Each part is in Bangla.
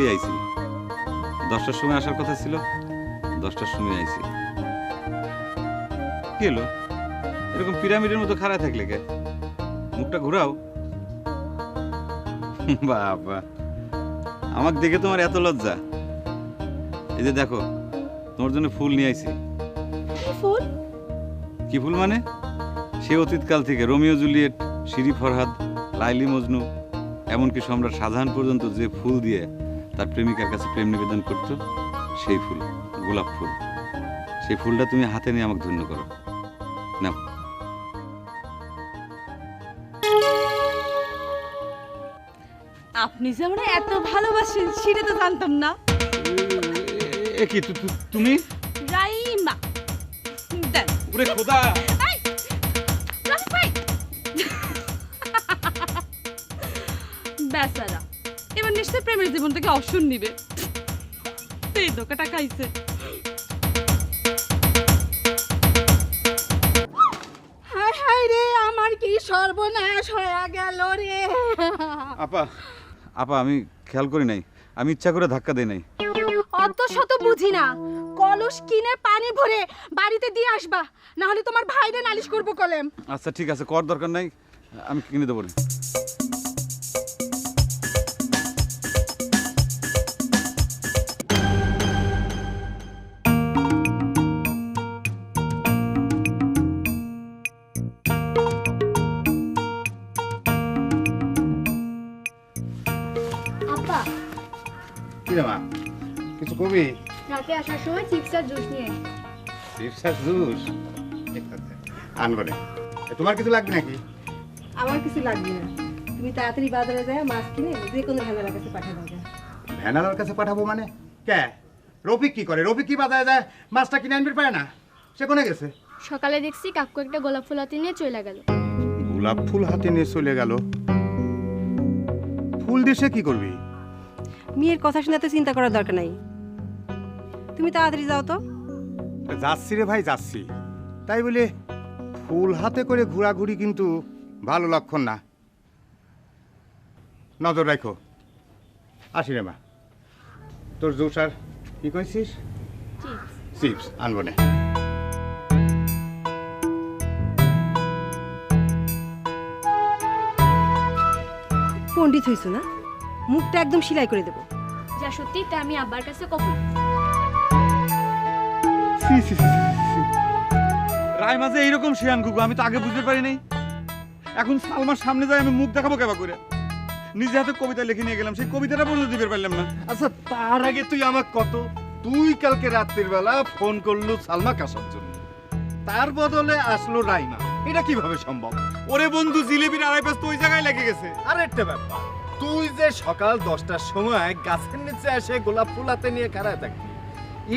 সকালেই আইছি, 10টার সময় আসার কথা ছিল, 10টার সময় আইছি। কি হলো এরকম পিরামিডের মতো খাড়া থাকলে কে? মুখটা ঘুরাও। বাবা, আমাকে দেখে তোমার এত লজ্জা? এই যে দেখো, তোমার জন্য ফুল নিয়ে আইছি। ফুল? কি ফুল মানে? সে অতীতকাল থেকে Romeo Juliet, Siri Farhad, Laili Majnu, এমনকি সম্রাট শাহজাহান পর্যন্ত যে ফুল দিয়ে তার প্রেমিকার কাছে প্রেম নিবেদন করত, সেই ফুল, গোলাপ ফুল। সেই ফুলটা তুমি হাতে নিয়ে আমাকে ধন্য করো। নাও। আপনি যে আমরা এত ভালোবাসেন সেটা তো জানতাম না। কি তুমি? রাইমা দেন। ওরে খোদা! এই, রাফি ভাই! বেচারা এবার নিশ্চয় প্রেমের জীবন থেকে অবসর নিবে। এই ধোকাটা খাইছে। হায় হায় রে, আমার কি সর্বনাশ হয়ে গেল রে। আপা, আপা আমি খেয়াল করি নাই, আমি ইচ্ছা করে ধাক্কা দেই নাই। অত শত বুঝি না, কলস কিনে পানি ভরে বাড়িতে দিয়ে আসবা, না হলে তোমার ভাইরে নালিশ করবো কলেম। আচ্ছা ঠিক আছে, কর দরকার নাই, আমি কিনে দেবো। আপা, কি রে মা, কিছু কবি? রাতে আসার সময় চিপস আর জুস নিয়ে চিপসার জুস আনবো না। তোমার কিছু লাগবে নাকি? আমার কিছু লাগবে না, তুমি তাড়াতাড়ি বাজারে যায় মাছ কিনে যে কোনো ভেলার কাছে পাঠিয়ে দাও। ভ্যানালার কাছে পাঠাবো মানে? কে? রফিক কি করে? রফিক কি বাজারে যায় মাছটা কিনে আনবে পারে না? সে কোনে গেছে? সকালে দেখছি কাকু একটা গোলাপ ফুল হাতে নিয়ে চলে গেল। গোলাপ ফুল হাতে নিয়ে চলে গেল? ফুল দিয়ে সে কি করবি? মেয়ের কথা শুনে তো চিন্তা করার দরকার নাই, তুমি তাড়াতাড়ি যাও তো। যাচ্ছি রে ভাই, যাচ্ছি। তাই বলে ফুল হাতে করে ঘোরাঘুরি কিন্তু ভালো লক্ষণ না, নজর রাখো। আসি রে মা। তোর জুস আর কি কইছিস? চিপস আনবো না। পণ্ডিত হইছো না, মুখটা একদম সেলাই করে দেবো। যা সত্যি তা আমি আব্বার কাছে কবুল। রায় মাঝে এইরকম শিয়ান গুগু আমি তো আগে বুঝতে পারি নাই। এখন সালমার সামনে যাই আমি মুখ দেখাবো কেবা করে? নিজে হাতে কবিতা লিখে নিয়ে গেলাম, সেই কবিতাটা পর্যন্ত দিতে পারলাম না। আচ্ছা, তার আগে তুই আমাকে কত, তুই কালকে রাত্রির বেলা ফোন করলু সালমা আসার জন্য, তার বদলে আসলো রাইমা, এটা কিভাবে সম্ভব? ওরে বন্ধু, জিলেবির আড়াই পাশ তো ওই জায়গায় লেগে গেছে। আর একটা ব্যাপার, তুই যে সকাল 10টার সময় গাছের নিচে এসে গোলাপ ফুল হাতে নিয়ে খাড়ায় থাকবি,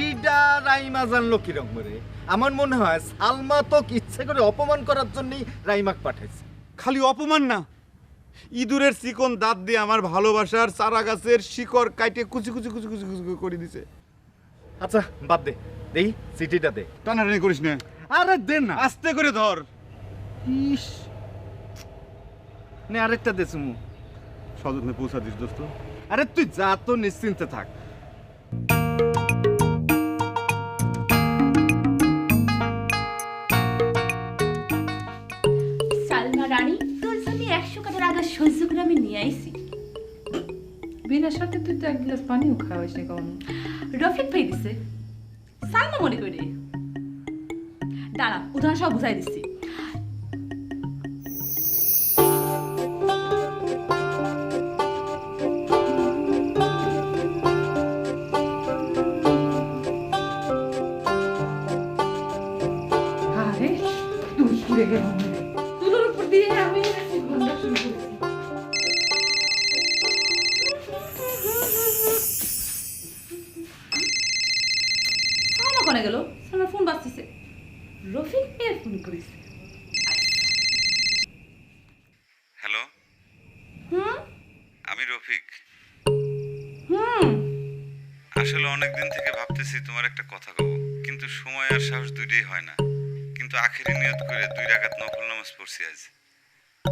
এইটা রাইমা জানলো কিরকম করে? আমার মনে হয় সালমা তো ইচ্ছে করে অপমান করার জন্যই রাইমাকে পাঠাইছে। খালি অপমান না, ইঁদুরের চিকন দাঁত দিয়ে আমার ভালোবাসার চারা গাছের শিকড় কাটে কুচি কুচি কুচি কুচি কুচি করে দিছে। আচ্ছা বাদ দে, দেই চিঠিটা দে। টানাটানি করিস না, আরে দে না, আস্তে করে ধর। ইস, নে আরেকটা দে চুমু। সযত্নে পৌঁছা দিস দোস্ত। আরে তুই যা তো, নিশ্চিন্তে থাক। সালমা রানী, তোর জন্য 100 কাটার আগে সহ্য করে আমি নিয়ে আইছি। বিনা সাথে তুই তো এক গ্লাস পানিও খাওয়াইস না কখনো। রফিক ভাই দিছে, সালমা মনে করে। দাঁড়া, উদাহরণ সব বুঝাই দিচ্ছি। আরে তুই পুড়ে গেল মনে, তুলোর উপর দিয়ে আমি ঘন্টা শুরু করেছি। সালমা কোনে গেল? সালমার ফোন বাজতেছে, রফিক ভাই ফোন করেছে। হ্যালো, হুম আমি রফিক। হুম আসলে অনেকদিন থেকে ভাবতেছি তোমার একটা কথা কব, কিন্তু সময় আর সাহস দুইটাই হয় না। কিন্তু আখেরি নিয়ত করে 2 রাকাত নফল নামাজ পড়ছি আজ।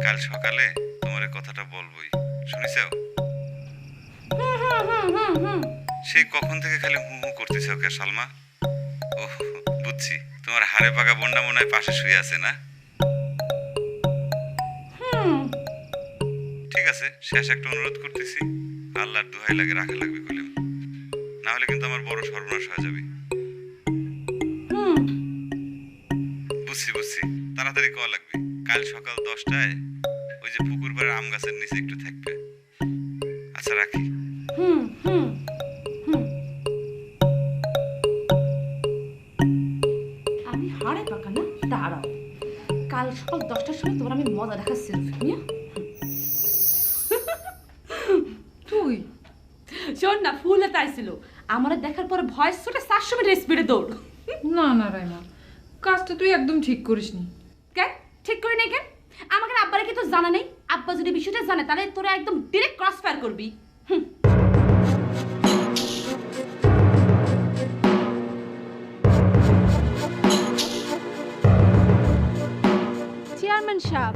কাল সকালে তোমার এই কথাটা বলবোই, শুনিছো? হুম সেই কখন থেকে খালি হু হু করতেছে ওকে সালমা। ওহ, বুঝছি, তোমার হাড়ে পাকা বন্যা মনে হয় পাশে শুয়ে আছে না? ঠিক আছে, শেষ একটা অনুরোধ করতেছি, আল্লাহর দোহাই লাগে রাখা লাগবে কলিম, না হলে কিন্তু আমার বড় সর্বনাশ হয়ে যাবে। বুঝছি বুঝছি, তাড়াতাড়ি কওয়া লাগবে। কাল সকাল 10টায় ওই যে পুকুর পাড়ের আম গাছের নিচে একটু থাকবে। আচ্ছা, রাখি। আমি হাড়ে পাকা না, দাঁড়াও, কাল সকাল 10টার সময় তোমার আমি মজা দেখাচ্ছি রুফিয়া। তুই শোন না, ফুলে তাইছিল আমার দেখার পরে ভয়েস ছুটে 400 মিটার স্পিডে দৌড়। না না রাইমা, কাজটা তুই একদম ঠিক করিসনি। কেন ঠিক করে নাই কেন? আমাকে আব্বারে কি তো জানা নেই? আব্বা যদি বিষয়টা জানে তাহলে তোরা একদম ডিরেক্ট ক্রস ফায়ার করবি। চেয়ারম্যান সাহেব,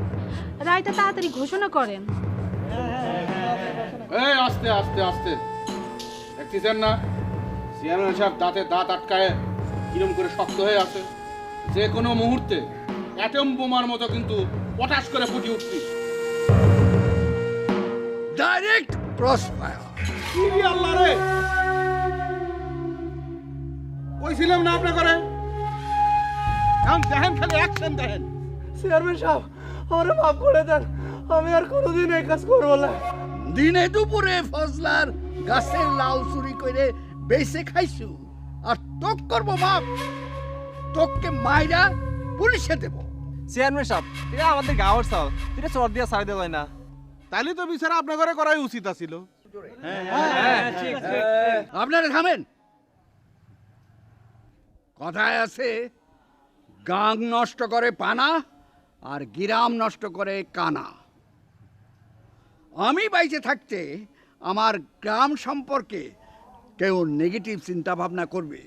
রায়টা তাড়াতাড়ি ঘোষণা করেন। এই আস্তে আস্তে আস্তে, দেখতেছেন না চেয়ারম্যান সাহেব দাঁতে দাঁত আটকায় কিরম করে শক্ত হয়ে আছে। যে কোনো মুহূর্তে অ্যাটম বোমার মতো কিন্তু পটাশ করে ফুটে উঠবি। Direct cross fire. কি আল্লাহ রে, কইছিলাম না আপনি করে এখন দেখেন, খালি অ্যাকশন দেখেন। চেয়ারম্যান সাহেব, আমারে মাফ করে দেন, আমি আর কোনোদিন এই কাজ করবো না। দিনে দুপুরে ফজলার গাছের লাউ চুরি করে বেঁচে খাইছু, আর তোক করবো বাপ, তোকে মাইরা পুলিশে দেব। চেয়ারম্যান সাহেব, এটা আমাদের গাঁওয়ার চাল, এটা চর দিয়া ছাড়ি দেওয়া না। তাইলে তো বিচার আপনার ঘরে করাই উচিত আছিল। আপনারা থামেন। কথায় আছে, গাং নষ্ট করে পানা আর গিরাম নষ্ট করে কানা। আমি বাইচে থাকতে আমার গ্রাম সম্পর্কে কেউ নেগেটিভ চিন্তা ভাবনা করবে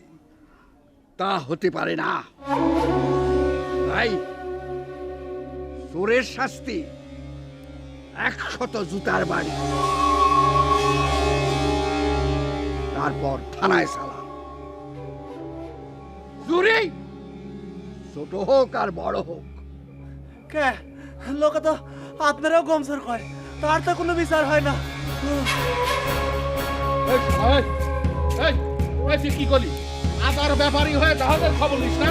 তা হতে পারে না। তাই চোরের শাস্তি 100 জুতার বাড়ি, তারপর থানায় সালাম। চুরি ছোট হোক আর বড় হোক। কে লোকে তো আপনারাও গমসর কয়, তার তো কোনো বিচার হয় না। তুই কি করলি? আবার ব্যাপারী হয়ে জাহাজের খবর নিস না?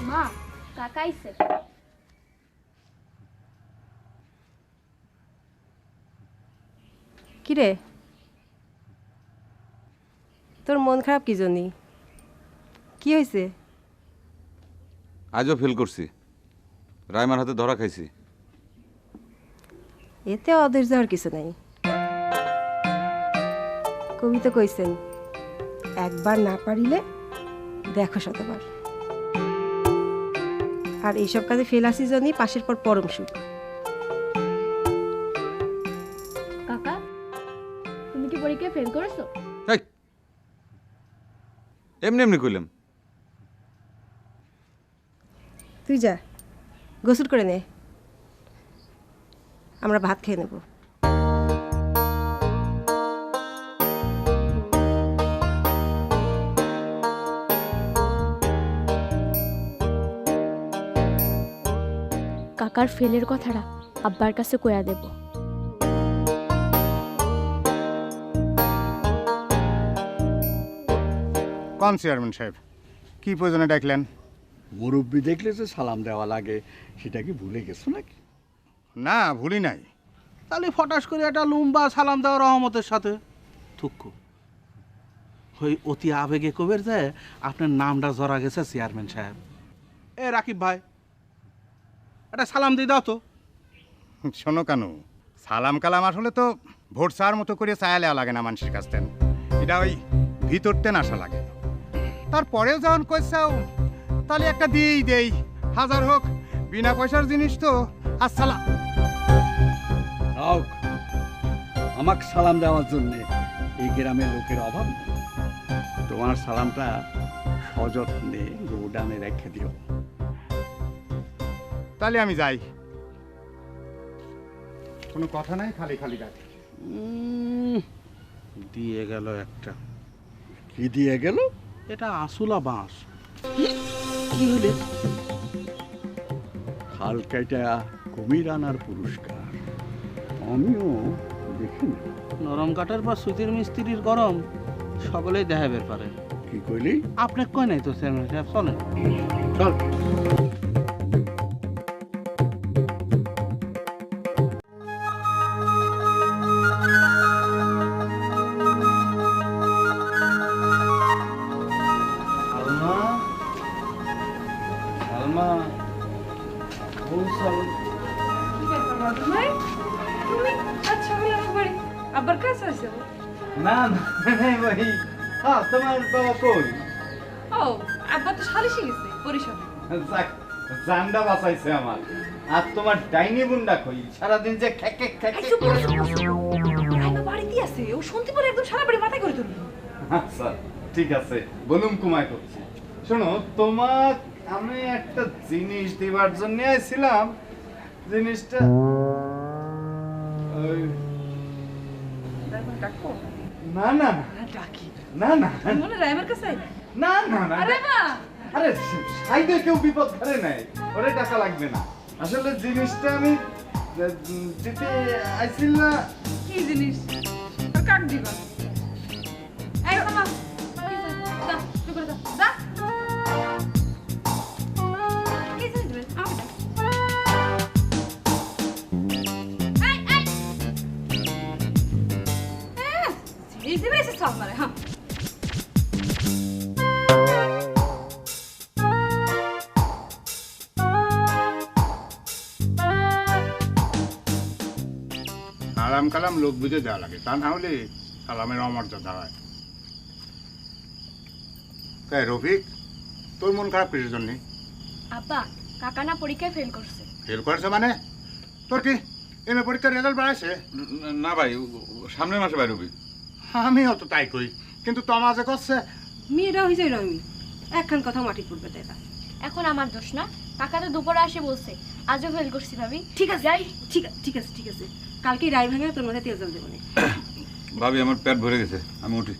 মা, কাকা আইছে। কিরে, তোর মন খারাপ কি জন্যি? কি হয়েছে? আজও ফেল করছি, রাইমার হাতে ধরা খাইছি। এতে অধৈর্য হওয়ার কিছু নাই। কবি তো কইছেন, একবার না পারিলে দেখো শতবার। আর এইসব কাজে ফেল আসি জন্যই পাশের পর পরম সুখ। কাকা, তুমি কি পরীক্ষায় ফেল করেছো? এই, এমনি এমনি কইলাম। তুই যা, গোসল করে নে, আমরা ভাত খেয়ে নেব। কাকার ফেলের কথাটা আব্বার কাছে কইয়া দেব। কোন চেয়ারম্যান সাহেব, কি প্রয়োজনে ডাকলেন? মুরব্বী দেখলে যে সালাম দেওয়া লাগে, সেটা কি ভুলে গেছো নাকি? না, ভুলি নাই। তাহলে ফটাস করে একটা লুম্বা সালাম দেওয়া রহমতের সাথে থুক্কু ওই অতি আবেগে কবের যায় আপনার নামটা জরা গেছে চেয়ারম্যান সাহেব। এ রাকিব ভাই, একটা সালাম দিয়ে দাও তো। শোনো কানু, সালাম কালাম আসলে তো ভোট চার মতো করে চায়া লেওয়া লাগে না মানুষের কাছ থেকে, এটা ওই ভিতরতেন আসা লাগে। তারপরেও যখন কইসাও তাহলে একটা দিয়েই দেই, হাজার হোক বিনা পয়সার জিনিস তো। আসসালাম। আমাকে সালাম দেওয়ার জন্য এই গ্রামের লোকের অভাব নেই। তোমার সালামটা সযত্নে গোডানে রেখে দিও। তাহলে আমি যাই। কোনো কথা নাই, খালি খালি ডাক। দিয়ে গেল একটা। কি দিয়ে গেল? এটা আসুলা বাঁশ। কি হলে? খাল কাইটা কুমির আনার পুরস্কার। আমিও দেখি না। নরম কাঠের পর সুতির মিস্ত্রির গরম সকলেই দেখাবের পারে। কি কইলি? আপনি কয় নাই তো চেয়ারম্যান সাহেব, চলেন। চল। সালমা, সালমা, ও সালমা। তুমি আচ্ছা হলে আমার বাড়ি আবার কাছে আসো। না না ভাই, হ্যাঁ তোমার বাবা কই? ও আব্বা তো সালিশে গেছে পরিষদে। যাক, জানটা বাঁচাইছে আমার। আর তোমার ডাইনি বুন্ডা কই? সারাদিন যে খ্যাক খ্যাক এই চুপ করো, চুপ করো। রাইমা বাড়িতেই আছে, ও শুনতে পারে একদম সারা বাড়ি মাথায় করে তুলবে। আচ্ছা ঠিক আছে, বলুম কুমায় করছি। শোনো, তোমাক আমি একটা জিনিস দিবার জন্য আইছিলাম। জিনিসটা রাইমা ডাকো। না না ডাকি না না মনে রাইমার কাছে আইলে। না না না আরে মা, আরে সাইডে কেউ বিপদ ধরে নাই, ওরে টাকা লাগবে না। আসলে জিনিসটা আমি দিতে আইছিল না। কি জিনিস? আর কাক দিবা? এই মামা, দা, চুপ করে দা। কি জিনিস দিবেন? আমাকে দাও। এই জিনিস দিবে এসে সব মারে, হ্যাঁ। সালাম কালাম লোক বুঝে দেওয়া লাগে, তা না হলে সালামের অমর্যাদা হয়। তাই রফিক, তোর মন খারাপ কিসের জন্যে? আব্বা, কাকা না পরীক্ষায় ফেল করছে। ফেল করেছে মানে? তোর কি এমএ পরীক্ষার রেজাল্ট বাড়াইছে? না ভাই, সামনের মাসে বাইরে হবি। আমিও তো তাই কই, কিন্তু তমাজে করছে। মেয়েরা হয়েছে রমি, একখান কথা মাটি পড়বে তাই না। এখন আমার দোষ না, কাকা তো দুপুরে আসে বলছে আজও ফেল করছি ভাবি। ঠিক আছে যাই, ঠিক আছে কালকে রায় ভাঙে তোর মাথায় তেল জল দেবো না। ভাবি আমার পেট ভরে গেছে, আমি উঠি।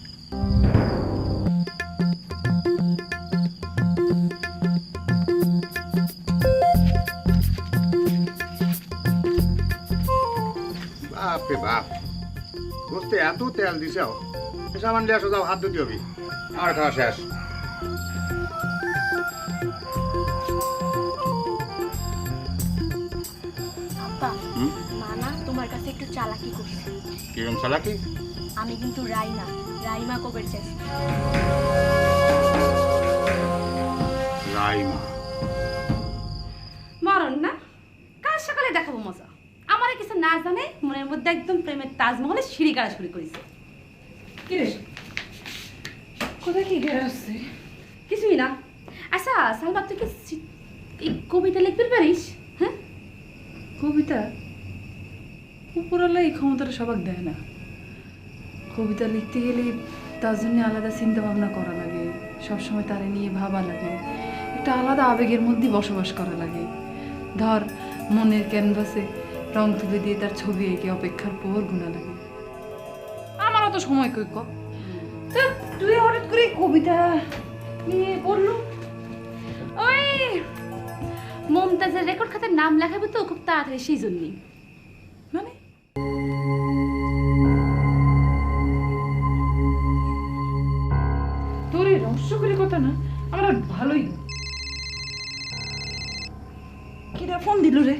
বাপ রে বাপ, বসতে এত তেল দিছে, সামান দিয়ে আসো, যাও হাত ধুতে হবি। আর খাওয়া শেষ। আব্বা, মানা তোমার কাছে একটু চালাকি করছে। কিরম চালাকি? আমি কিন্তু রাইমা, রাইমা কবের চাইছি। রাইমা? মরণ না, কাল সকালে দেখাবো মজা। আমার কিছু না জানে মনের মধ্যে একদম প্রেমের তাজমহলে সিঁড়ি কাড়া শুরু করেছে। কি রে? কোথায় কি ঘেরা আসছে? কিছুই না। আচ্ছা সালমা, তুই কি এই কবিতা লিখতে পারিস? হ্যাঁ, কবিতা? উপরওয়ালা এই ক্ষমতাটা সবাক দেয় না। কবিতা লিখতে গেলে তার জন্য আলাদা চিন্তা ভাবনা করা লাগে, সবসময় তারে নিয়ে ভাবা লাগে, একটা আলাদা আবেগের মধ্যে বসবাস করা লাগে। ধর, মনের ক্যানভাসে রং তুলে দিয়ে তার ছবি এঁকে অপেক্ষার পর গুণা লাগে। আমার অত সময় কই কর। তা তুই হঠাৎ করে কবিতা নিয়ে পড়লু? ওই মমতাজের রেকর্ড খাতার নাম লেখাবে তো খুব তাড়াতাড়ি, সেই জন্যই। মানে তোর এই রহস্য করে কথা না আমার আর ভালোই না। কিরা ফোন দিল রে?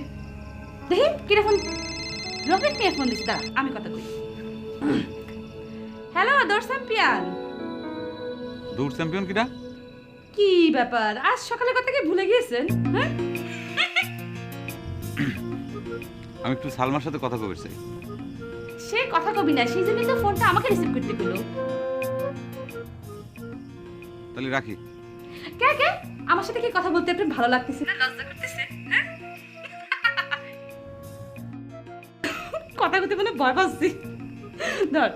দেখি কিরা ফোন। রফিক মিয়া ফোন দিচ্ছে, দাঁড়া আমি কথা কই। হ্যালো দৌড় চ্যাম্পিয়ন। দৌড় চ্যাম্পিয়ন কিটা? কি ব্যাপার, আজ সকালে কথা কি ভুলে গিয়েছেন? হ্যাঁ, আমি একটু সালমার সাথে কথা কবে চাই। সে কথা কবি না, সেই জন্যই তো ফোনটা আমাকে রিসিভ করতে পেলো। তাহলে রাখি। কে কে আমার সাথে কি কথা বলতে আপনার ভালো লাগতেছে না, লজ্জা করতেছে? হ্যাঁ, কথা বলতে মানে ভয় পাচ্ছি। ধর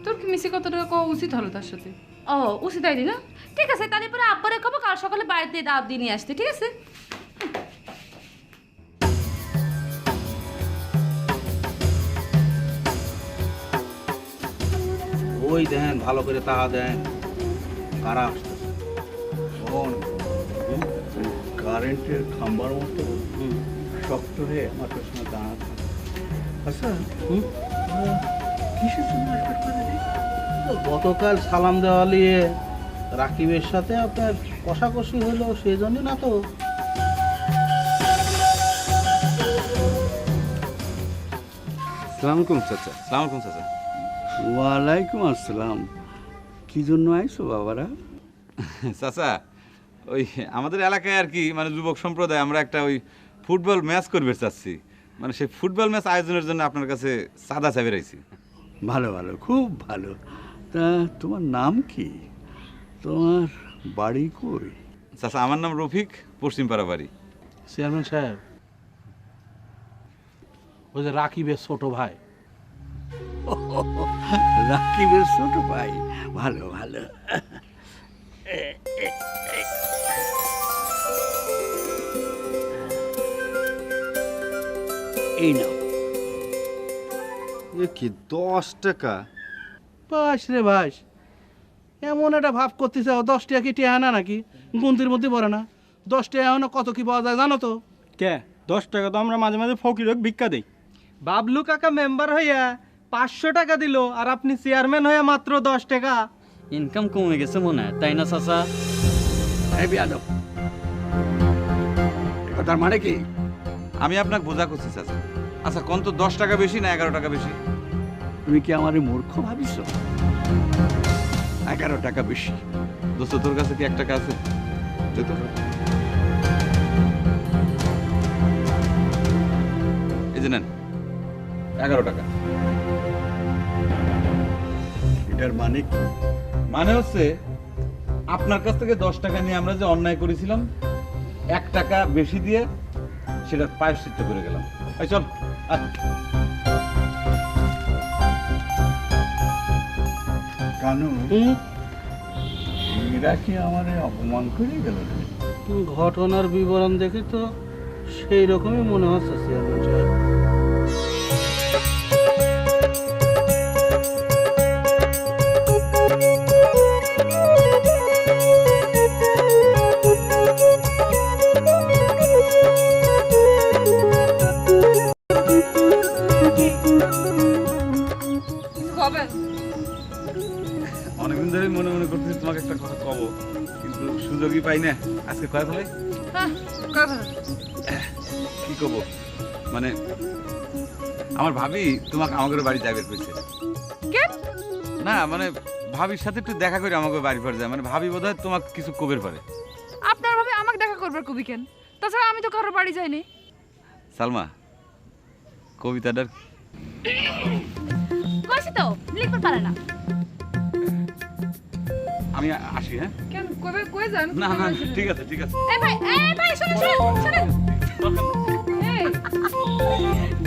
তোর কি মিশে কত টাকা কওয়া উচিত হলো তার সাথে? ও উচিত তাই না? ঠিক আছে, তাহলে পরে আব্বারে খাবো, কাল সকালে বাড়িতে দাওয়াত দিয়ে নিয়ে আসতে, ঠিক আছে? ওই দেন ভালো করে তাহা দেন, কারা আসতেছে। কারেন্টের খাম্বার মতো শক্ত হয়ে আমার পেছনে দাঁড়া থাকে। আচ্ছা কিসের জন্য আসবে পারে রে? গতকাল সালাম দেওয়া নিয়ে রাকিবের সাথে আপনার কষাকষি হলো, সেই জন্য না তো? সালাম আলাইকুম চাচা। সালাম আলাইকুম চাচা। ওয়ালাইকুম আসসালাম। কি জন্য আইছো বাবারা? চাচা, ওই আমাদের এলাকায় আর কি মানে যুবক সম্প্রদায় আমরা একটা ওই ফুটবল ম্যাচ করবে চাচ্ছি, মানে সেই ফুটবল ম্যাচ আয়োজনের জন্য আপনার কাছে চাঁদা চাইবে রয়েছি। ভালো ভালো, খুব ভালো। তা তোমার নাম কি? তোমার বাড়ি কই? চাচা আমার নাম রফিক, পশ্চিমপাড়া বাড়ি। চেয়ারম্যান সাহেব, ওই যে রাকিবের ছোট ভাই। রাকিবের ছোট ভাই, ভালো ভালো। এই নাও। এ কি 10 টাকা? বাস রে বাস, এমন একটা ভাব করতেছে 10 টাকা কি টেহা না নাকি? গুনতির মধ্যে পড়ে না। 10 টাকা এখন কত কি পাওয়া যায় জানো তো? কে 10 টাকা তো আমরা মাঝে মাঝে ফকিরক ভিক্ষা দেই। বাবলু কাকা মেম্বার হইয়া 500 টাকা দিল, আর আপনি চেয়ারম্যান হয়ে মাত্র 10 টাকা। ইনকাম কমে গেছে মনে হয়, তাই না চাচা? এই বিয়াদব, কথার মানে কি? আমি আপনাকে বোঝা করছি চাচা। আচ্ছা কোন তো 10 টাকা বেশি না 11 টাকা বেশি? তুমি কি আমার মূর্খ ভাবিস? 11 টাকা বেশি। দোস্ত তোর কাছে কি 1 টাকা আছে? দে তো। এই যে নেন 11 টাকা। এটার মানে কি? মানে হচ্ছে আপনার কাছ থেকে 10 টাকা নিয়ে আমরা যে অন্যায় করেছিলাম 1 টাকা বেশি দিয়ে সেটা প্রায়শ্চিত্ত করে গেলাম। এই চল আয়। কানু, এরা কি আমারে অপমান করে গেল? ঘটনার বিবরণ দেখে তো সেই রকমই মনে হচ্ছে চেয়ারম্যান সাহেব। অনেকদিন ধরে মনে মনে করতেছি তোমাকে একটা কথা কব, কিন্তু সুযোগই পাই না। আজকে কয় ফেলাই কি কব, মানে আমার ভাবি তোমাকে আমাদের বাড়ি যাবে কইছে। না মানে ভাবির সাথে একটু দেখা করে আমাকে বাড়ি পর যায়, মানে ভাবি বোধহয় তোমাকে কিছু কবের পারে। আপনার ভাবে আমাকে দেখা করবার কবি কেন? তাছাড়া আমি তো কারোর বাড়ি যাইনি। সালমা, কবিতাটার কইছি তো লিখতে পারে না। আমি আসি। হ্যাঁ কেন কই যান? না না ঠিক আছে ঠিক আছে। এই ভাই শুনুন শুনুন এই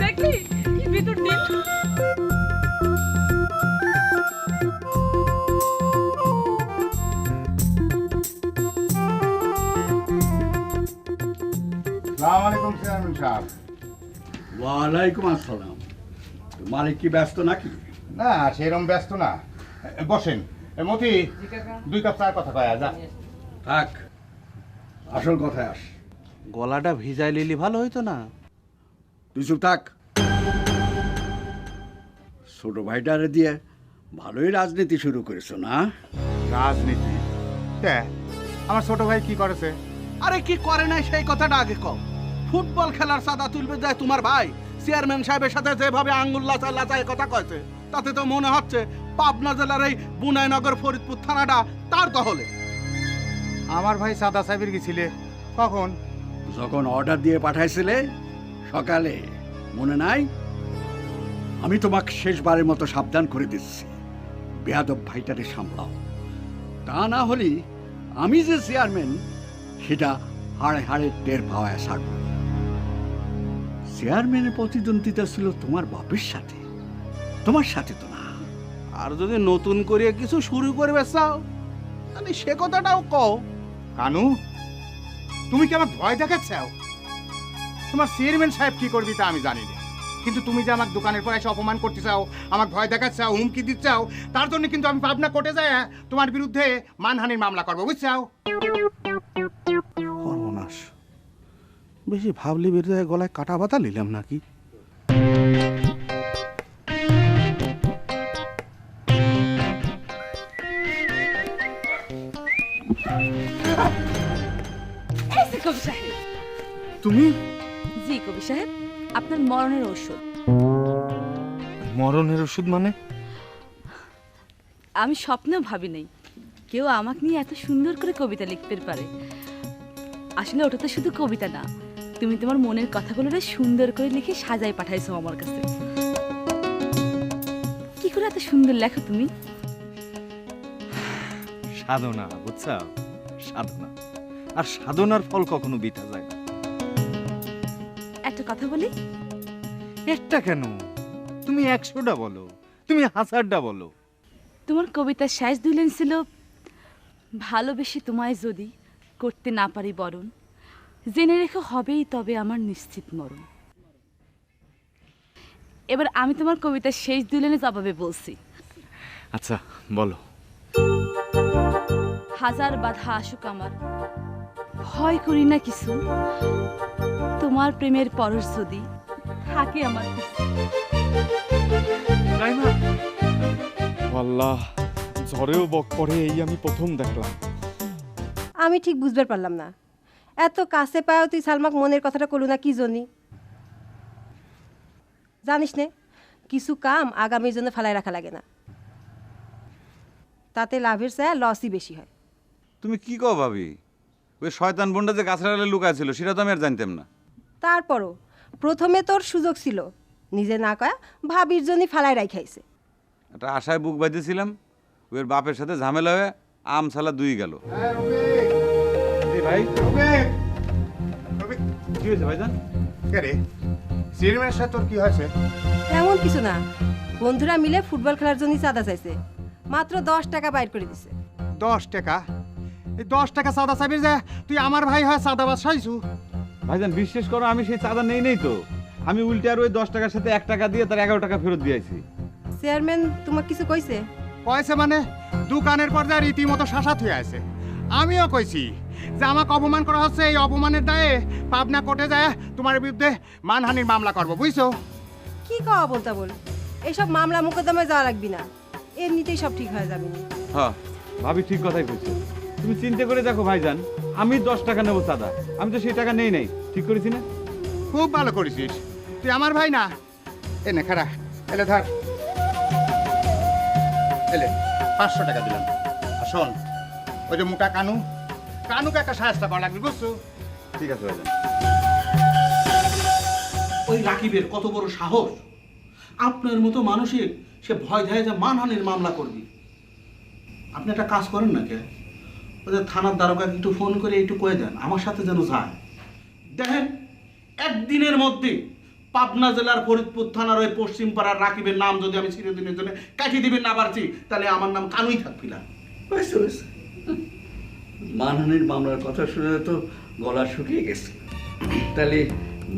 দেখলি কি ভিতর দিন। সালাম আলাইকুম চেয়ারম্যান সাহেব। ওয়ালাইকুম আসসালাম। মালিক কি ব্যস্ত নাকি? না সেরকম ব্যস্ত না, বসেন। মতি 2 কাপ চার কথা কয়া যা। থাক, আসল কথায় আস। গলাটা ভিজাই লিলি ভালো হইতো না? তুই চুপ থাক। ছোট ভাইটারে দিয়ে ভালোই রাজনীতি শুরু করেছো না? রাজনীতি? আমার ছোট ভাই কি করেছে? আরে কি করে নাই সেই কথাটা আগে কও। ফুটবল খেলার চাঁদা তুলবে যায় তোমার ভাই চেয়ারম্যান সাহেবের সাথে যেভাবে আঙ্গুল লাচায় লাচায় কথা কয়েছে, তাতে তো মনে হচ্ছে পাবনা জেলার এই বুনাইনগর ফরিদপুর থানাটা তার দখলে। আমার ভাই সাদা সাহেবের গেছিলে কখন? যখন অর্ডার দিয়ে পাঠাইছিলে সকালে, মনে নাই? আমি তোমাকে শেষবারের মতো সাবধান করে দিচ্ছি, বেয়াদব ভাইটারে সামলাও। তা না হলে আমি যে চেয়ারম্যান সেটা হাড়ে হাড়ে টের পাওয়া ছাড়ব। চেয়ারম্যানের প্রতিদ্বন্দ্বিতা ছিল তোমার বাপের সাথে, তোমার সাথে তো না। আর যদি নতুন করে কিছু শুরু করবে চাও তাহলে সে কথাটাও কও। কানু, তুমি কি আমার ভয় দেখাচ্ছাও? তোমার চেয়ারম্যান সাহেব কি করবি তা আমি জানি না, কিন্তু তুমি যে আমার দোকানের পর এসে অপমান করতে চাও, আমার ভয় দেখাচ্ছাও, হুমকি দিচ্ছাও, তার জন্য কিন্তু আমি পাবনা কোর্টে যাই তোমার বিরুদ্ধে মানহানির মামলা করবো, বুঝছাও? সর্বনাশ, বেশি ভাবলি বেরিয়ে গলায় কাটা বাতা নিলাম নাকি? এই যে কবি সাহেব। তুমি? জি কবি সাহেব, আপনার মরণের ঔষধ। মরণের ওষুধ মানে? আমি স্বপ্নেও ভাবি নাই কেউ আমাকে নিয়ে এত সুন্দর করে কবিতা লিখতে পারে। আসলে ওটা তো শুধু কবিতা না, তুমি তোমার মনের কথাগুলো সুন্দর করে লিখে সাজাই পাঠাইছো আমার কাছে। কি করে এত সুন্দর লেখো তুমি? সাধনা, বুঝছা? সাধনা। আর সাধনার ফল কখনো বৃথা যায় না। একটা কথা বলি। একটা কেন, তুমি 100টা বলো, তুমি 1000টা বলো। তোমার কবিতার শেষ দুই লাইন ছিল, ভালোবেসে তোমায় যদি করতে না পারি বরণ, জেনে রেখো হবেই তবে আমার নিশ্চিত মরণ। এবার আমি তোমার কবিতার শেষ দুই লাইনে জবাবে বলছি। আচ্ছা বলো। হাজার বাধা আসুক আমার, ভয় করি না কিছু, তোমার প্রেমের পরশ যদি থাকে আমার পিছু। আল্লাহ, ঝড়েও বক পড়ে এই আমি প্রথম দেখলাম। আমি ঠিক বুঝতে পারলাম না, এত কাছে পাও তুই সালমাক মনের কথাটা করলু না কি জন্যি? জানিস নে, কিছু কাম আগামীর জন্য ফেলায় রাখা লাগে না, তাতে লাভের চেয়ে লসই বেশি হয়। তুমি কি কও ভাবি? ওই শয়তান বোনটা যে গাছের আড়ালে লুকায় ছিল সেটা তো আমি আর জানতাম না। তারপরও প্রথমে তোর সুযোগ ছিল, নিজে না কয়া ভাবির জন্য ফেলায় রাখাইছে। একটা আশায় বুক বাঁধেছিলাম, ওর বাপের সাথে ঝামেলা হয়ে আম ছালা দুই গেল। ভাই কি হয়েছে ভাইজান? কে রে? চেয়ারম্যানের সাথে তোর কি হয়েছে? তেমন কিছু না, বন্ধুরা মিলে ফুটবল খেলার জন্য চাঁদা চাইছে, মাত্র 10 টাকা বাইর করে দিছে। 10 টাকা? এই 10 টাকা চাঁদা চাবি যে তুই আমার ভাই হয় চাঁদাবাজ চাইছু? ভাইজান বিশ্বাস করো, আমি সেই চাঁদা নেই তো, আমি উল্টে আর ওই 10 টাকার সাথে 1 টাকা দিয়ে তার 11 টাকা ফেরত দিয়েছি। চেয়ারম্যান তোমাকে কিছু কইছে? কয়েছে মানে দোকানের পর্যায়ে রীতিমতো শাসাত হয়ে আছে। আমিও কইছি যে আমাকে অপমান করা হচ্ছে, এই অপমানের দায়ে পাবনা কোর্টে যায় তোমার বিরুদ্ধে মানহানির মামলা করবো, বুঝছো? কি কওয়া বলতা বল, এইসব মামলা মোকদ্দমায় যাওয়া লাগবি না, এমনিতেই সব ঠিক হয়ে যাবে। হ্যাঁ ভাবি ঠিক কথাই কইছে। তুমি চিন্তা করে দেখো ভাইজান, আমি 10 টাকা নেবো চাঁদা, আমি তো সেই টাকা নেই নাই, ঠিক করেছি না? খুব ভালো করেছিস, তুই আমার ভাই না। এনে খারা, এলে ধর, এলে 500 টাকা দিলাম। আর শোন, ওই যে মোটা কানুকে একটা সাহায্য করা লাগবে, বুঝছো? ঠিক আছে ভাইজান। ওই রাকিবের কত বড় সাহস! আপনার মতো মানুষের সে ভয় দেয় যে মানহানির মামলা করবি। আপনি একটা কাজ করেন না কে, ওদের থানার দারোগাকে একটু ফোন করে একটু কয়ে দেন আমার সাথে যেন যায়। দেখেন, একদিনের মধ্যে পাবনা জেলার ফরিদপুর থানার ওই পশ্চিম পাড়ার রাকিবের নাম যদি আমি চিরদিনের জন্য কাটিয়ে দিবেন না পারছি, তাহলে আমার নাম কানুই থাকবি না। মানহানির মামলার কথা শুনে তো গলা শুকিয়ে গেছে। তাহলে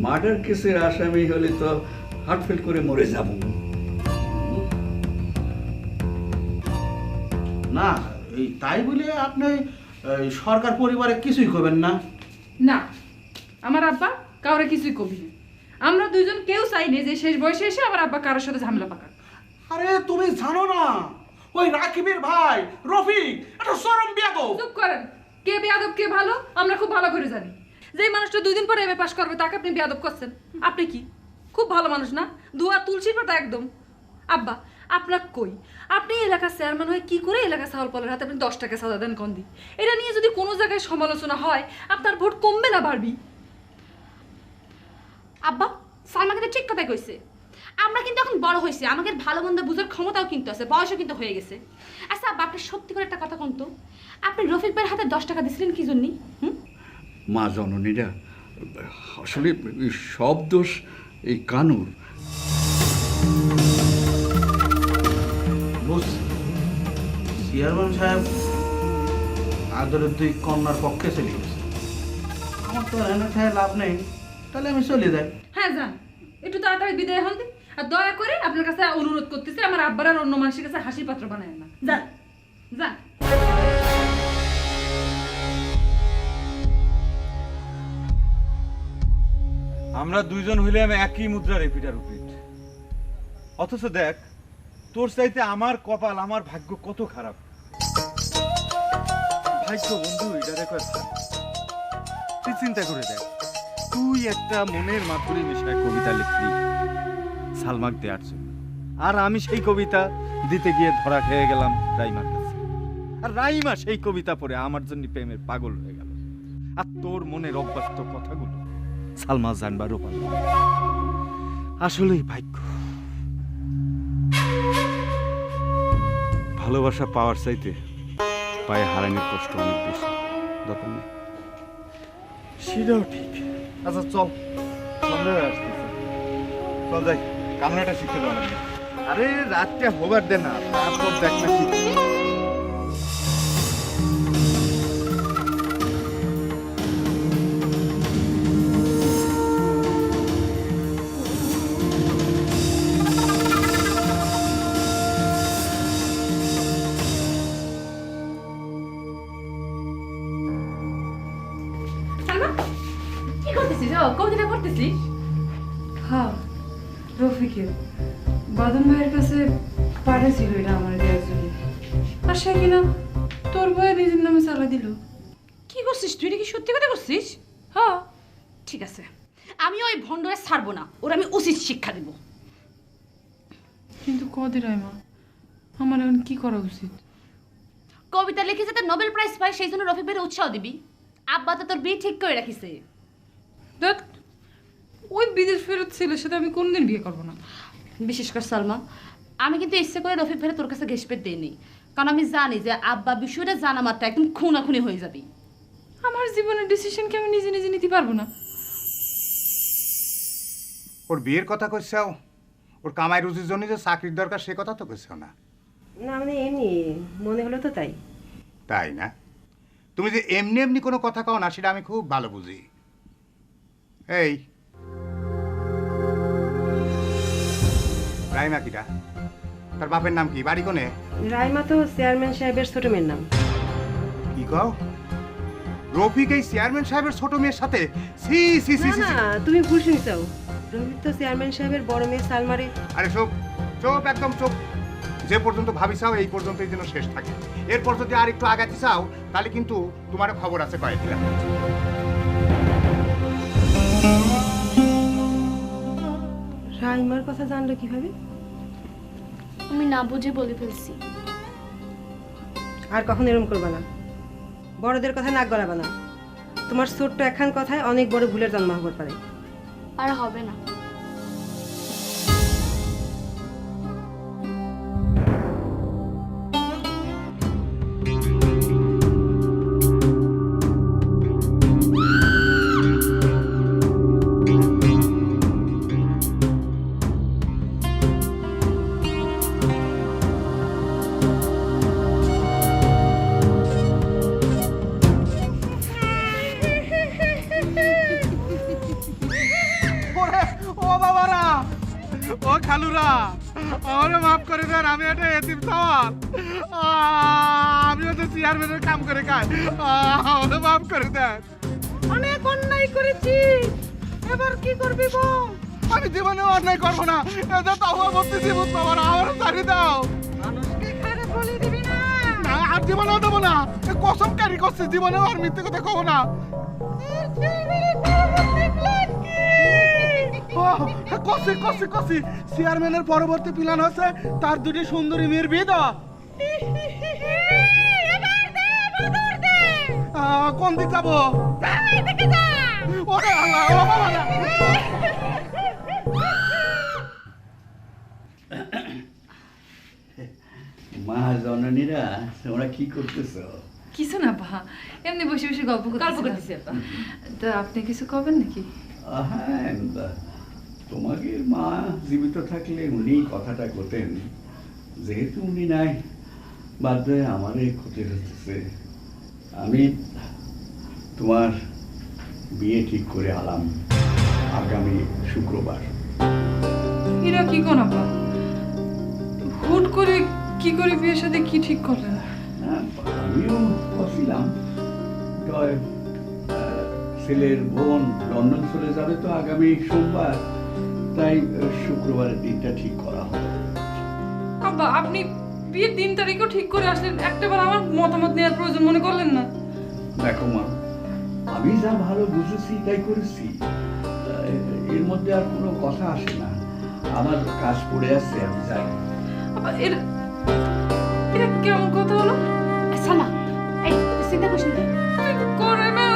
মার্ডার কেসের আসামি হলে তো হার্টফেল করে মরে যাব না। এই তাই বলে আপনি সরকার পরিবারে কিছুই করবেন না? না, আমার আব্বা কাউরে কিছুই কবি না। আমরা দুইজন কেউ চাইনি যে শেষ বয়সে এসে আমার আব্বা কারোর সাথে ঝামেলা পাকাক। আরে তুমি জানো না, ওই রাকিবের ভাই রফিক একটা চরম বিয়াদব। চুপ করেন, কে বেয়াদব কে ভালো আমরা খুব ভালো করে জানি। যে মানুষটা 2 দিন পরে এমএ পাস করবে তাকে আপনি বেয়াদব করছেন? আপনি কি খুব ভালো মানুষ না? ধোয়া তুলসীর পাতা একদম। আব্বা আপনার কই, আপনি এলাকার চেয়ারম্যান হয়ে কি করে এলাকার চাউলপলের হাতে আপনি 10 টাকা সাজা দেন কন্দি? এটা নিয়ে যদি কোনো জায়গায় সমালোচনা হয় আপনার ভোট কমবে না বাড়বি? আব্বা সালমা কিন্তু ঠিক কথাই কইছে, আমরা কিন্তু এখন বড় হয়েছি, আমাদের ভালো মন্দ বুঝার ক্ষমতাও কিন্তু আছে, বয়সও কিন্তু হয়ে গেছে। আচ্ছা আব্বা, আপনি সত্যি করে একটা কথা কোন তো, আপনি রফিক ভাইয়ের হাতে 10 টাকা দিছিলেন কি জন্যই? মা জননীরা, আসলে এই সব দোষ এই কানুর। বুঝছি, চেয়ারম্যান সাহেব আদরের 2 কন্যার পক্ষে চলে গেছে। আমার তো আর এনে খায় লাভ নেই, তাহলে আমি চলে যাই। হ্যাঁ যান, একটু তাড়াতাড়ি বিদায় হন দিন। আর দয়া করে আপনার কাছে অনুরোধ করতেছি, আমার আব্বার আর অন্য মানুষের কাছে হাসির পাত্র বানায় না। যান যান। আমরা দুইজন হইলে আমি একই মুদ্রার এপিটার উপিট। অথচ দেখ, তোর চাইতে আমার কপাল, আমার ভাগ্য কত খারাপ। ভাগ্য বন্ধু, এটা রেখে তুই চিন্তা করে দেখ, তুই একটা মনের মাধুরী মিশায় কবিতা লিখলি সালমাক দেওয়ার জন্য, আর আমি সেই কবিতা দিতে গিয়ে ধরা খেয়ে গেলাম রাইমার কাছে। আর রাইমা সেই কবিতা পড়ে আমার জন্য প্রেমের পাগল হয়ে গেল। আর তোর মনের অব্যক্ত কথাগুলো সালমা জানবারও পারল। আসলেই ভাগ্য। ভালোবাসা পাওয়ার চাইতে পায়ে হারানোর কষ্ট অনেক বেশি। দরকার নেই। সেটাও ঠিক। আচ্ছা চল, সন্ধ্যা হয়ে আসতেছে, চল যাই, কান্নাটা শিখতে দেওয়া লাগবে। আরে রাতটা হবার দে না, তারপর দেখ না কি। কি করতেছিস? ও কবিতা করতেছিস? হ্যাঁ, রফিকের বাদন ভাইয়ের কাছে পাঠিয়েছিল এটা আমার দেওয়ার জন্য। আর সে কিনা তোর বয়ে নিজের নামে চালা দিল। কি করছিস তুই? এটা কি সত্যি কথা করছিস? হ্যাঁ ঠিক আছে, আমি ওই ভণ্ডরে ছাড়বো না, ওর আমি উচিত শিক্ষা দেব। কিন্তু কদি রাইমা, আমার এখন কি করা উচিত? কবিতা লিখে যাতে নোবেল প্রাইজ পায় সেই জন্য রফিক ভাইয়ের উৎসাহ দিবি। আব্বা তো তোর বিয়ে ঠিক করে রাখিছে। দেখ, ওই বিদেশ ফেরত ছেলের সাথে আমি কোনদিন বিয়ে করবো না। বিশেষ করে সালমা, আমি কিন্তু ইচ্ছে করে রফিক ভাইয়ের তোর কাছে ঘেসপেট দিইনি, কারণ আমি জানি যে আব্বা বিষয়টা জানা মাত্র একদম খুনাখুনি হয়ে যাবি। আমার জীবনের ডিসিশনকে আমি নিজে নিজে নিতে পারবো না। ওর বিয়ের কথা কইছাও, ওর কামাই রুজির জন্য যে চাকরির দরকার সে কথা তো কইছাও না। না মানে এমনি মনে হলো তো তাই। তাই না? তুমি যে এমনি এমনি কোনো কথা কও না সেটা আমি খুব ভালো বুঝি। এই রাইমা কিটা? তার বাপের নাম কি? বাড়ি কোনে? রাইমা তো চেয়ারম্যান সাহেবের ছোট মেয়ের নাম। কি কও? রফিক এই চেয়ারম্যান সাহেবের ছোট মেয়ের সাথে? সি সি সি সি। না তুমি ভুল শুনছাও, রফিক তো চেয়ারম্যান সাহেবের বড় মেয়ে সালমারে। আরে চুপ চুপ, একদম চুপ। যে পর্যন্ত ভাবি চাও এই পর্যন্তই যেন শেষ থাকে। এরপর যদি আর একটু আগাতে চাও তাহলে কিন্তু তোমার খবর আছে কয়ে দিলাম। রাইমার কথা জানলো কিভাবে? আমি না বুঝে বলে ফেলছি। আর কখনো এরকম করবা না, বড়দের কথা নাক গলাবা না। তোমার ছোট্ট একখান কথায় অনেক বড় ভুলের জন্ম হতে পারে। আর হবে না। ও খালুরা, আমারে মাফ করে দেন, আমি একটা এতিম সওয়াল। আমিও তো চেয়ারম্যানের কাম করে খাই, আমারে মাফ করে দেন। অনেক অন্যায় করেছি, এবার কি করবি বল? আমি জীবনে অন্যায় করবো না, এটা তাও বলতেছি বুঝ বাবা, আমার ছাড়ি দাও। মানুষকে খারে বলে দিবি না? না, আর জীবনেও দেবো না, কসম কারি করছি, জীবনেও আর মিথ্যে কথা কব না। কষি কষি কষি চেয়ারম্যানের পরবর্তী প্ল্যান হচ্ছে তার দুটি সুন্দরী মেয়ের বিয়ে দেওয়া। কোন দিক যাবো? মা জননীরা, তোমরা কি করতেছো? কিছু না বা, এমনি বসে বসে গল্প করতেছি। তা আপনি কিছু করবেন নাকি? হ্যাঁ, তোমাকে মা জীবিত থাকলে উনি কথাটা করতেন, যেহেতু উনি নাই বাদে আমারই ক্ষতি হচ্ছে। আমি তোমার বিয়ে ঠিক করে আলাম আগামী শুক্রবার। এরা কি কোন আপা? হুট করে কি করে বিয়ের সাথে কি ঠিক করলেন? আমিও বলছিলাম ছেলের বোন লন্ডন চলে যাবে তো আগামী সোমবার, তাই শুক্রবারের দিনটা ঠিক করা হলো। আব্বা, আপনি বিয়ের 3 তারিখও ঠিক করে আসলেন, একটাবার আমার মতামত নেওয়ার প্রয়োজন মনে করলেন না? দেখো মা, আমি যা ভালো বুঝেছি তাই করেছি, এর মধ্যে আর কোনো কথা আসে না। আমার কাজ পড়ে আছে, আমি যাই। আব্বা, এটা কেমন কথা হলো? সালমা, এই তুই চিন্তা করিস না। করে না।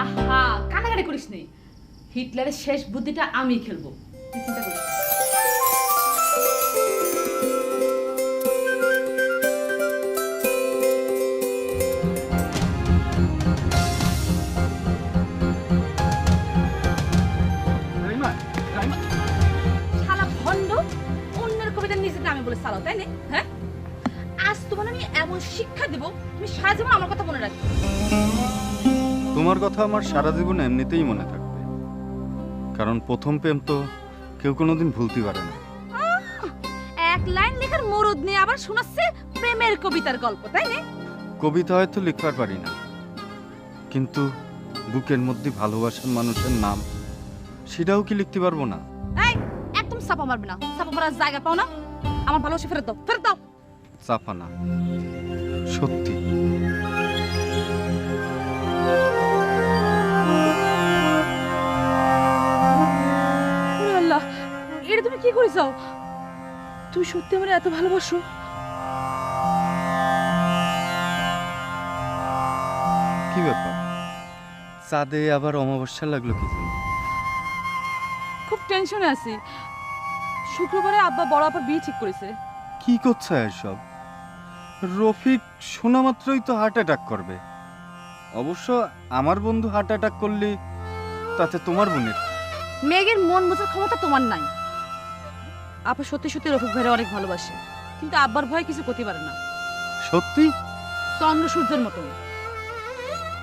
আহা, কানাকাটি করিস নি। হিটলারের শেষ বুদ্ধিটা আমি খেলবো, তুই চিন্তা করিস না। শালা ভণ্ড, অন্যের কবিতা নিজের নামে বলে চালাও, তাই না? হ্যাঁ, আজ তোমার আমি এমন শিক্ষা দেব, তুমি সারা জীবন আমার কথা মনে রাখবে। তোমার কথা আমার সারা জীবন এমনিতেই মনে থাকবে, কারণ প্রথম প্রেম তো কেউ কোনোদিন ভুলতে পারে না। এক লাইন লেখার মরদ নিয়ে আবার শোনাচ্ছে প্রেমের কবিতার গল্প, তাই না? কবিতা হয়তো লিখবার পারি না, কিন্তু বুকের মধ্যে ভালোবাসার মানুষের নাম, সেটাও কি লিখতে পারবো না? এই, একদম চাপা মারবে না, চাপা মারার জায়গা পাও না। আমার ভালোবাসা ফেরত দাও, ফেরত দাও। চাপা না, সত্যি। ওরে আল্লাহ, এটা তুমি কি করেছো? তুমি সত্যি আমার এত ভালোবাসো? কি ব্যাপার, চাঁদে আবার অমাবস্যা লাগলো কি জন্য? খুব টেনশনে আছি। শুক্রবারে আব্বা বড় আপার বিয়ে ঠিক করেছে। কি করছে এসব? রফিক শোনা মাত্রই তো হার্ট অ্যাটাক করবে। অবশ্য আমার বন্ধু হার্ট অ্যাটাক করলে তাতে তোমার বোনের। মেঘের মন বোঝার ক্ষমতা তোমার নাই। আপা সত্যি সত্যি রফিক ভাইরা অনেক ভালোবাসে, কিন্তু আব্বার ভয় কিছু করতে পারে না। সত্যি? চন্দ্র সূর্যের মতো।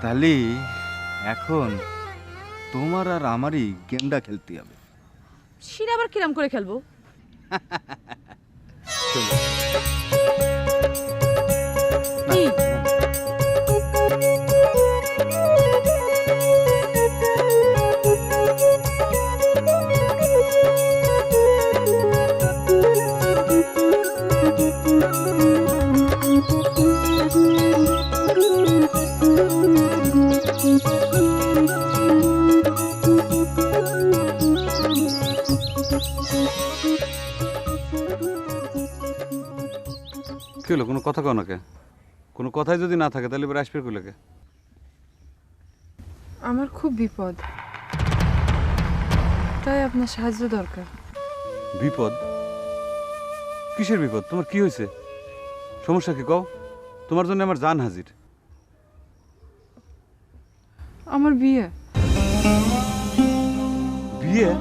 তাহলে এখন তোমার আর আমারই গেমটা খেলতে হবে। সেটা আবার কিরাম করে খেলবো? চলো। কি? কি হলো, কোনো কথা কও না কে? কোনো কথাই যদি না থাকে তাহলে এবার আসবে কইলে? আমার খুব বিপদ, তাই আপনার সাহায্য দরকার। বিপদ? কিসের বিপদ? তোমার কি হয়েছে? সমস্যা কি কও? তোমার জন্য আমার জান হাজির। আমার বিয়ে। বিয়ে?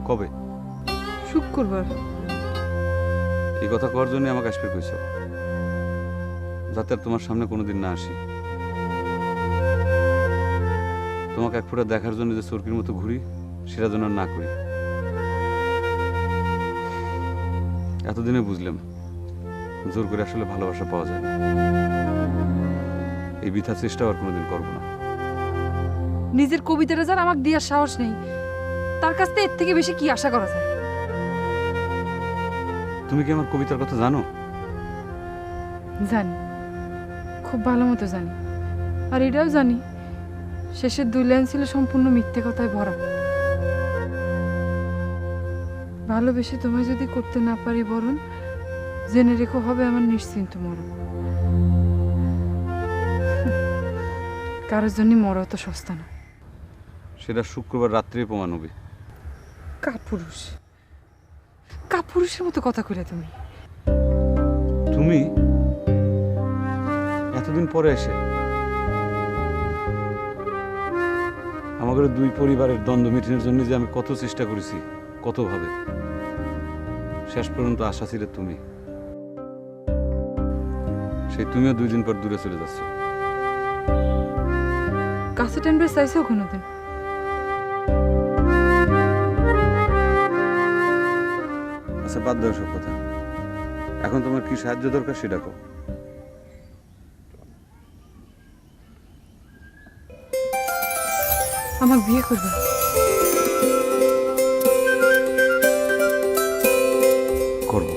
কবে? শুক্রবার। এই কথা কওয়ার জন্য আমাকে আসবে কইছো, যাতে আর তোমার সামনে কোনোদিন না আসি। তোমাকে এক ফোঁটা দেখার জন্য যে চরকির মতো ঘুরি, সেটা যেন না করি। এতদিনে বুঝলাম জোর করে আসলে ভালোবাসা পাওয়া যায় না। এই বৃথা চেষ্টা আর কোনোদিন করবো না। নিজের কবিতাটা যার আমাকে দেওয়ার সাহস নেই, তার কাছ থেকে এর থেকে বেশি কি আশা করা যায়? তুমি কি আমার কবিতার কথা জানো? জানি, খুব ভালো মতো জানি। আর এটাও জানি শেষের 2 লাইন ছিল সম্পূর্ণ মিথ্যে কথায় ভরা। ভালোবেসে তোমায় যদি করতে না পারি বরণ, জেনে রেখো হবে আমার নিশ্চিন্ত মরণ। কারোর জন্য মরা তো সস্তা না। সেটা শুক্রবার রাত্রে প্রমাণ হবে। কাপুরুষ, কাপুরুষের মতো কথা কইলে তুমি। তুমি এতদিন পরে এসে আমাদের 2 পরিবারের দ্বন্দ্ব মিটানোর জন্য যে আমি কত চেষ্টা করেছি, কতভাবে, শেষ পর্যন্ত আশা ছিলে তুমি। সেই তুমিও 2 দিন পর দূরে চলে যাচ্ছ। কাছে টেনবে চাইছেও কোনোদিন? আচ্ছা বাদ দাও সব কথা, এখন তোমার কি সাহায্য দরকার সেটা কও। আমাকে বিয়ে করবে? করবো।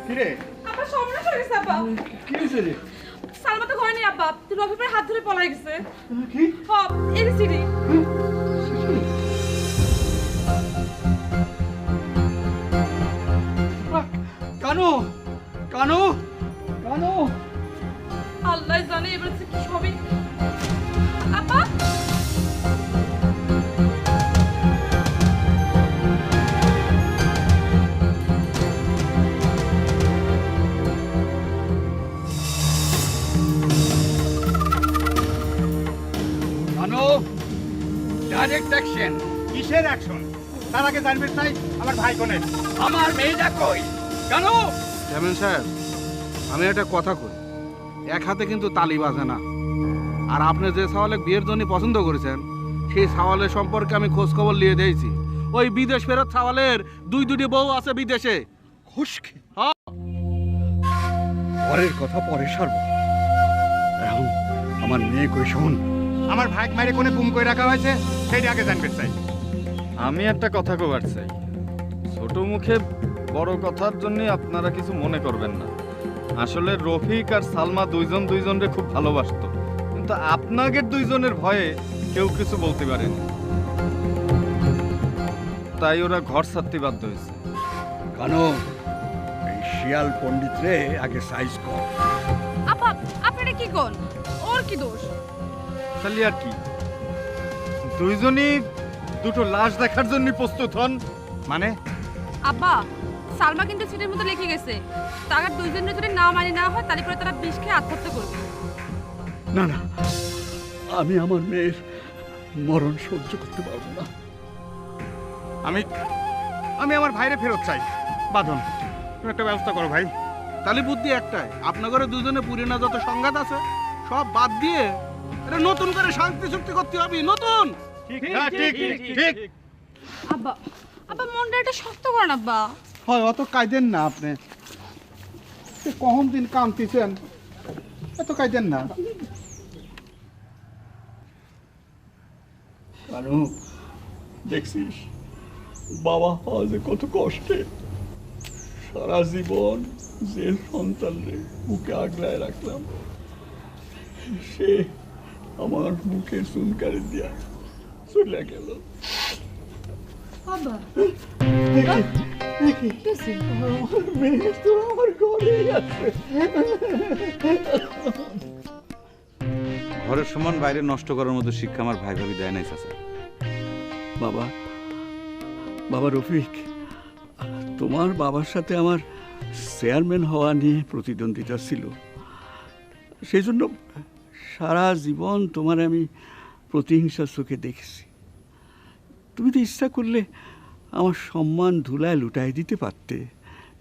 কিরে আব্বা সর্বনাশ হয়ে গেছে আব্বা। কি হয়েছে রে? সালমা তো ঘরে নেই আব্বা, তুই রফিক ভাইয়ের হাত ধরে পলাই গেছে। কি? হ্যাঁ, এই যে সিঁড়ি। কানু কানু কানু আল্লাহ জানে এবার হচ্ছে কি হবে। আব্বা কানু ডাইরেক্ট অ্যাকশন। কিসের অ্যাকশন? তার আগে জানবে চাই আমার ভাই কোনে। আমার মেয়েটা কই? কানু চেয়ারম্যান সাহেব, আমি একটা কথা কই, এক হাতে কিন্তু তালি বাজে না। আর আপনি যে সাওয়ালে বিয়ের জন্য পছন্দ করেছেন সেই সাওয়ালের সম্পর্কে আমি খোঁজ খবর নিয়ে দিয়েছি। ওই বিদেশ ফেরত সাওয়ালের 2-2টি বউ আছে বিদেশে। খুশকি হ্যাঁ, পরের কথা পরে সারব। এখন আমার মেয়ে কই শোন। আমার ভাই মারে কোনে গুম করে রাখা হয়েছে সেইটা আগে জানবে চাই। আমি একটা কথা কবার চাই, ছোট মুখে বড় কথার জন্য আপনারা কিছু মনে করবেন না। আসলে রফিক আর সালমা দুইজনরে খুব ভালোবাসতো, কিন্তু আপনাদের দুইজনের ভয়ে কেউ কিছু বলতে পারেনি, তাই ওরা ঘর ছাড়তে বাধ্য হয়েছে। কানু এই শিয়াল পণ্ডিত রে আগে সাইজ কর। আপা আপনারা কি কোন? ওর কি দোষ? খালি আর কি, দুইজনই দুটো লাশ দেখার জন্য প্রস্তুত হন। মানে আব্বা সালমা কিন্তু সিটের মধ্যে লিখে গেছে, তারা দুইজনের যদি না মানে না হয় তাহলে করে তারা বিষ খেয়ে আত্মহত্যা করবে। না না, আমি আমার মেয়ের মরণ সহ্য করতে পারবো না। আমি আমি আমার ভাইরে ফেরত চাই। বাঁধন, তুমি একটা ব্যবস্থা করো ভাই। তাহলে বুদ্ধি একটাই, আপনাদের দুজনে পুরিনা যত সংঘাত আছে সব বাদ দিয়ে এটা নতুন করে শান্তি চুক্তি করতে হবে। নতুন ঠিক ঠিক। আব্বা আব্বা মনটা এটা শক্ত করেন আব্বা। হয়, অত কাইদেন না আপনি। কখন দিন কামতেছেন, এত কাইদেন না। কানু দেখছিস বাবা হওয়া যে কত কষ্টে। সারা জীবন যে সন্তান রে বুকে আগলায় রাখলাম, সে আমার মুখে চুনকারি দিয়া চলে গেল। আব্বা মেয়ে তো আমার ঘরেই আছে। ঘরের সমান বাইরে নষ্ট করার মতো শিক্ষা আমার ভাই ভাবি দেয় নাই চাচা। বাবা বাবা রফিক, তোমার বাবার সাথে আমার চেয়ারম্যান হওয়া নিয়ে প্রতিদ্বন্দ্বিতা ছিল, সেই জন্য সারা জীবন তোমার আমি প্রতিহিংসার চোখে দেখেছি। তুমি তো ইচ্ছা করলে আমার সম্মান ধুলায় লুটাই দিতে পারতে,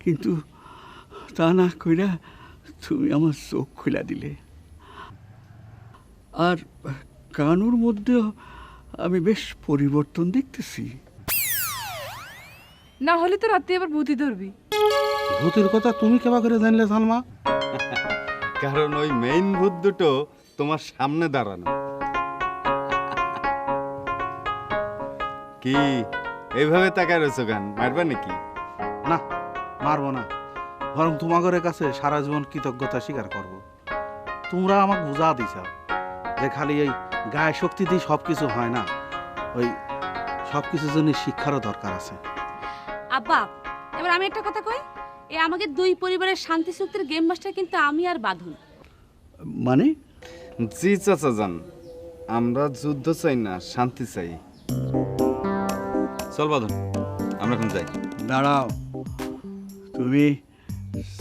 কিন্তু তা না কইরা তুমি আমার চোখ খুলে দিলে। আর কানুর মধ্যেও আমি বেশ পরিবর্তন দেখতেছি। না হলে তো রাতে আবার ভূতি ধরবি। ভূতের কথা তুমি কেবা করে জানলে সালমা? কারণ ওই মেইন ভূত দুটো তোমার সামনে দাঁড়ানো। কি এইভাবে তাকায় রয়েছো গান, মারবা নাকি? না, মারবো না, বরং তোমাদের কাছে সারা জীবন কৃতজ্ঞতা স্বীকার করব। তোমরা আমাকে বুঝা দিছ যে খালি এই গায়ে শক্তি দিয়ে সব কিছু হয় না, ওই সব কিছুর জন্য শিক্ষারও দরকার আছে। আব্বা এবার আমি একটা কথা কই, এ আমাকে দুই পরিবারের শান্তি চুক্তির গেম মাস্টার কিন্তু আমি আর বাঁধন। মানে? জি চাচা যান, আমরা যুদ্ধ চাই না, শান্তি চাই। চল বাঁধন, আমরা এখন যাই। দাঁড়াও, তুমি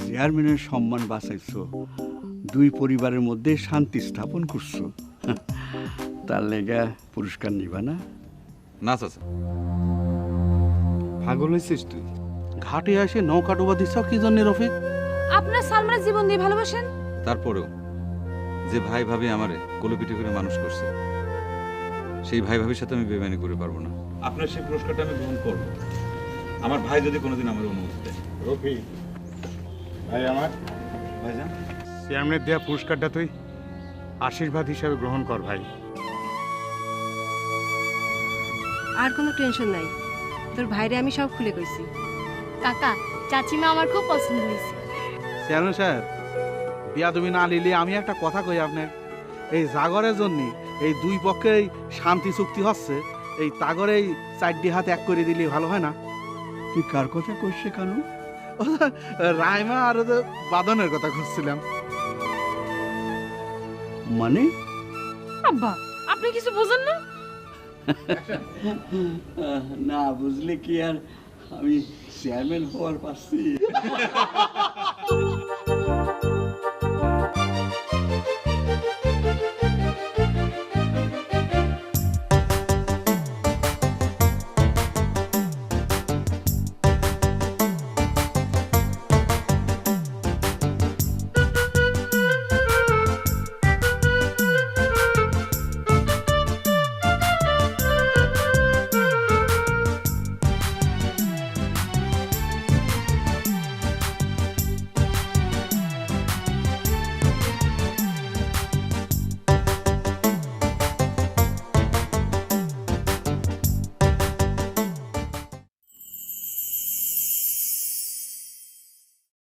চেয়ারম্যানের সম্মান বাঁচাইছো, দুই পরিবারের মধ্যে শান্তি স্থাপন করছো, তার লেগা পুরস্কার নিবা না? না চাচা, পাগল হয়েছিস তুই? ঘাটে এসে নৌকা ডুবা দিছ কি জন্য রফিক? আপনার সালমানের জীবন দিয়ে ভালোবাসেন? তারপরেও যে ভাই ভাবি আমারে কোলোপিটি করে মানুষ করছে, সেই ভাই ভাবির সাথে আমি বেমানি করে পারবো না। আপনার সেই পুরস্কারটা আমি গ্রহণ করবো, আমার ভাই যদি কোনোদিন আমার অনুমতি দেয়। রফি ভাই আমার, ভাইজান, চেয়ারম্যানের দেওয়া পুরস্কারটা তুই আশীর্বাদ হিসাবে গ্রহণ কর ভাই। আর কোনো টেনশন নাই, তোর ভাইরে আমি সব খুলে কইছি। কাকা, চাচিমা আমার খুব পছন্দ হয়েছে। চেয়ারম্যান সাহেব, বিয়া তুমি না নিলে আমি একটা কথা কই আপনার, এই জাগরের জন্য এই দুই পক্ষেই শান্তি চুক্তি হচ্ছে, এই তাগরে এই 4 হাত এক করে দিলে ভালো হয় না? তুই কার কথা কইছে কানু? রাইমা আর ওই যে বাদনের কথা করছিলাম। মানে আব্বা আপনি কিছু বোঝেন না? না বুঝলে কি আর আমি চেয়ারম্যান হওয়ার পারছি?